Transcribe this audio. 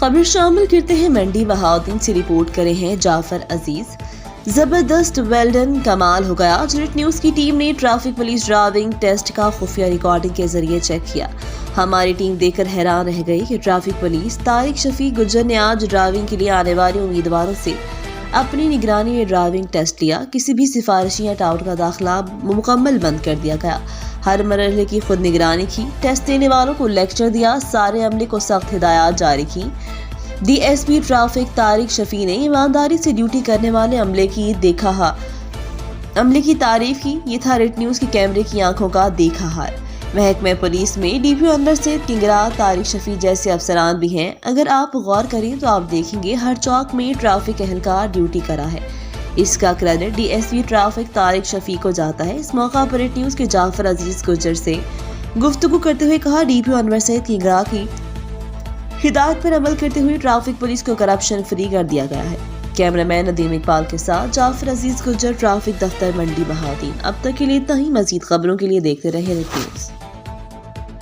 खबर शामिल करते हैं मंडी बहाउद्दीन से। रिपोर्ट करे हैं जाफर अजीज। जबरदस्त, वेल्डन, कमाल हो गया। जेट न्यूज की टीम ने ट्रैफिक पुलिस ड्राइविंग टेस्ट का खुफिया रिकॉर्डिंग के जरिए चेक किया। हमारी टीम देखकर हैरान रह गई कि ट्रैफिक पुलिस तारिक शफी गुज्जर ने आज ड्राइविंग के लिए आने वाले उम्मीदवारों से अपनी निगरानी में ड्राइविंग टेस्ट लिया। किसी भी सिफारिशी या टाउट का दाखिला मुकम्मल बंद कर दिया गया। हर मरहले की खुद निगरानी की। टेस्ट देने वालों को लेक्चर दिया। सारे अमले को सख्त हिदायत जारी की। DSP ट्रैफिक तारिक शफी ने ईमानदारी से ड्यूटी करने वाले अमले की तारीफ की। ये था रेट न्यूज के कैमरे की आंखों का देखा हाल। महकमे पुलिस में DPO अनवर सैयद किंगरा, तारिक शफी जैसे अफसरान भी हैं। अगर आप गौर करें तो आप देखेंगे हर चौक में ट्रैफिक एहलकार ड्यूटी करा है। इसका credit DSP traffic Tariq Shafi को जाता है। इस मौका पर रेट न्यूज के जाफर अजीज गुज्जर से गुफ्तगू करते हुए कहा, DPO अनवर सैयद किंगरा की हिदायत पर अमल करते हुए ट्रैफिक पुलिस को करप्शन फ्री कर दिया गया है। कैमरामैन नदीम इकबाल के साथ जाफर अजीज गुज्जर, ट्रैफिक दफ्तर, मंडी बहाउद्दीन। अब तक के लिए इतना ही। मजीद खबरों के लिए देखते रहे रेट न्यूज।